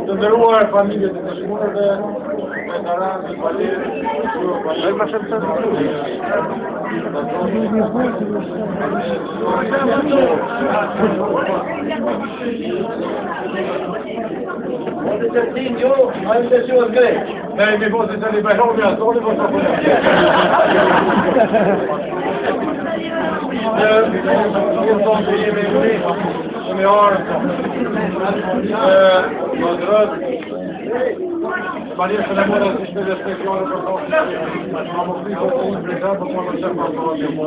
Të nderuar familje të dëshmorëve, veteranë, valerë, nej, vi måste ställa i behållning, så det var så. Som jag har man är sådär många som spelar specialer på saker. Man måste ju få in för det på något sätt man har det på.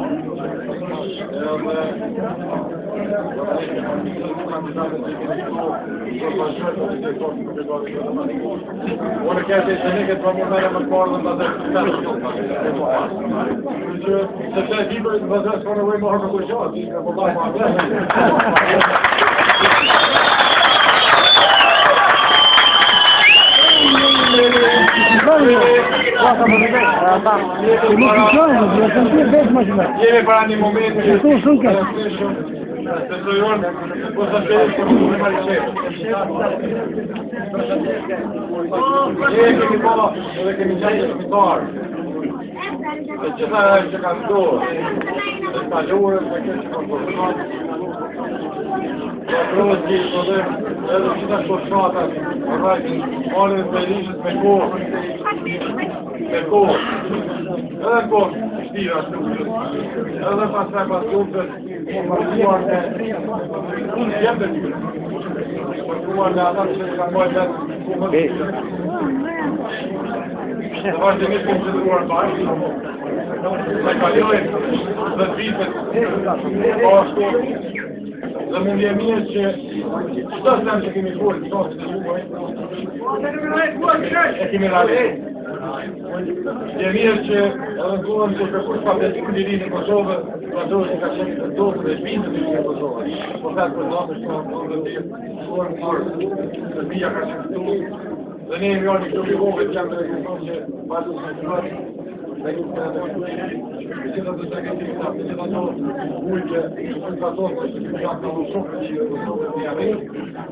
Och det kan inte lägga på många med kvar den där så det är vi borde vara så när vi har något att göra. Vi ska få bara Jemi para një moment që të sojron po të shërë për në Mariqevë. Kemi po edhe kemi qajtë shmitarë. Dhe gjitha që kanë dorë, dhe kalurët dhe këtë që kanë përshmatë. Dhe prozi, edhe gjitha shkoshmatat, marrën të rishët me kohë. Me kohë. Edhe kohë shtira shtukës. Edhe pasaj pas lupës, po përkuar në unë jemë dhe tyre. Përkuar në ata që kanë mojtë ku më të tyre. Dhe vazhdimisht po të duar bashkë. Dhe kalojnë dhe të vitët bashku. Dhe mund je mirë që qëta sem që kemi kurë, qëta që të jumoj, e kemi rale. Je mirë që edhe duhem që kërkush pa besim lirin në Kosovë, vazhdojë që ka qenë të tokë dhe shpindë të në Kosovë. Po fatë për zonë është në të shkuar në kërë, të bia ka qenë këtu, dhe ne jemi orë një këtë bivove që janë të rekreson që pasë në të kërë, dhe një të gjitha të sekretit, të gjitha të ujë që të katonë që të janë të lusukë që në Kosovë të jame,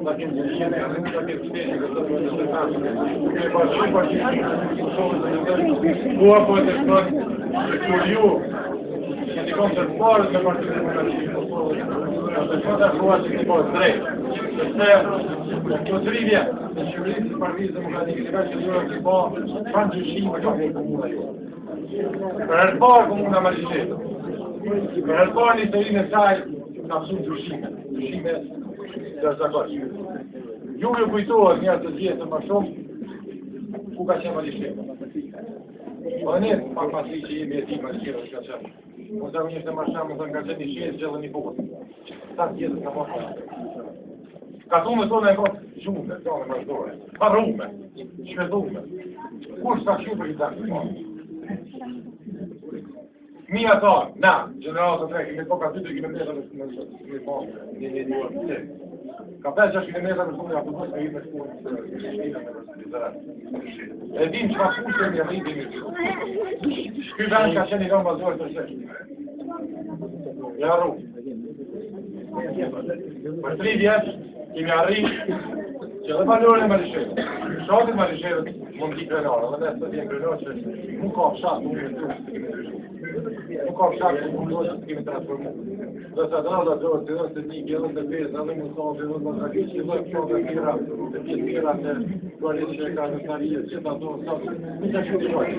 da kemë të jene, da kemë të shtetë, që të të të tasë, ke bashkë bashkë, Kosovë të një Kua po e të shkënë, kur ju, që t'i kom të parë të Partitë Demokratike Kosovë, të shkënë të shkua që t'i po të drejtë. Sepse, kjo 3 vjetë, të shqyërisë të Partisë Demokratike, të ka që dhura t'i po, kanë gjyshime ka një komuna ju. Për herë parë komuna Mariqevë, për herë parë një të rinë e saj, në apsun gjyshime të zakoshme. Ju kujtohet njerë të gjithë më shumë, ku ka qenë Mariqevë. Po dhe ne, pak pasi që jemi e ti Mariqevë që ka qenë. Mos e njështë e marshamë, mos e nga qenë një shjetë që dhe një punë. Ta tjetër ka mos. Ka thunë e tonë e kotë gjume, tonë e mërdore. Pa rrume, shvedhume. Kush ka shumë për i takë? Mia thonë, na, generalët të trekë, kemi po ka 2 kilometra në shumë. Ka 5-6 kilometra në shumë, apo duhet me i me shkunë të shkina me vërstërizat. E dim që ka fushë e një rriti një të. Ky vend ka qenë i rëmë bazorë të sheshtë. Ja rru. Për 3 vjetë, kemi arrit që edhe valore në Mariqevë. Shatit Mariqevë mund t'i krenarë, edhe nësë të t'jem krenarë që nuk ka fshatë, nuk me të nuk ka fshatë që nuk dojë që t'kemi transformu. Dhe sa drada të orë, të dhe të një gjellën të pesë, dhe mund të të dhe më tragi që dhe kështë dhe tira, të pjesë tira të kërërit që ka në snarije, që të ato në sapë, në që shumë të shojë.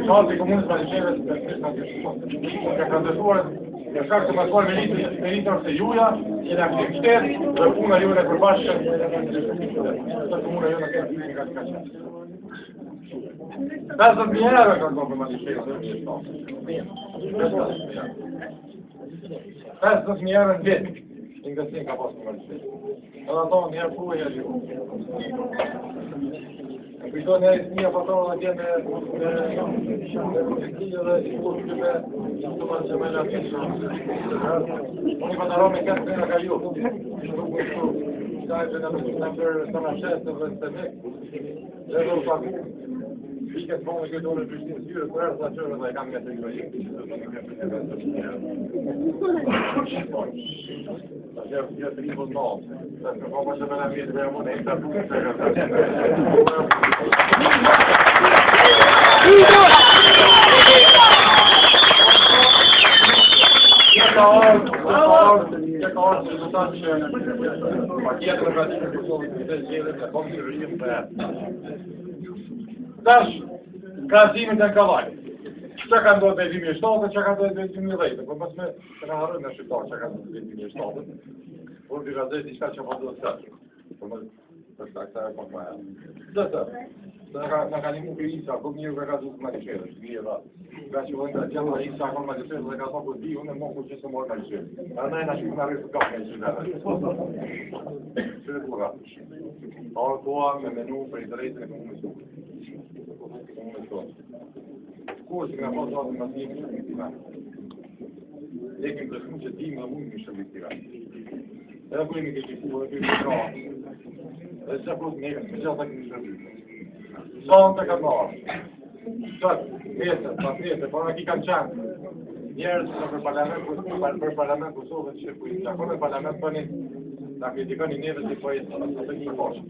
Shatit komunës Mariqevës, ka kandësuar, në shkak të pasuar meritor se juja, që në këtë qytet, dhe puna ju në përbashkën, të komuna ju në këtë nga të kaqë. 50.000 euro kanë tonë për Mariqevë, 50.000 euro në vetë, investim ka pasë për Mariqevë. Edhe ato në herë pruhe e gjithë. Në kujtoj në një patronë në tjenë me projektilë dhe i kurë që me të marë që me në afinë. Unë i patarome me këtë në ka ju. Nuk më shtu, shkaj që në mështë në përë të në shesë dhe të mek. Dhe dhe u paku. Piket bon e këtë orë të Prishtinë zyre, për erë sa qërë dhe e kam një të Ibrahim, që të në këtë e vetë të shqipë. Që të ripë në alë, se të po më që me në vjetë dhe e më në e të punë të Që ka orë rezultat që pakjetën e pratikën e Kosovës të të gjedhët e bëmë të rrimë për e. Tash, gazimin të në kavaj. Që ka ndodhë dhe 2007, që ka ndodhë dhe 2010, për mësme të në harën në shqiptarë që ka ndodhë dhe 2007. Por të gazet diçka që pa do të sërë. Për më të shka kësa e për më e. Dhe të, në ka një mu për Isa, për njërë ka du të më të shërë, një e datë. Ka që vëndë të gjellë Isa akon më të shërë dhe ka thonë për di, unë e më kur që së morë më të shërë. A në e në shqipë në rrësë kapë me shërë. Shërë të rratë. Orë toa me menu për i drejtën e komunës tonë. Kur që këna posë atë në masimë që në tira. Lekim të shumë që tim dhe mundë në shërbit tira. Edhe kur imi këtë qifu, edhe këtë tra. Edhe që plus neve, me që ata këtë shërbit. Zonë të ka marë. Qëtë, nesër, pas nesër, por në ki kanë qenë. Njerës që për parlament Kosovës që për që akone parlament për një, në kritikoni neve që për e të një poshë.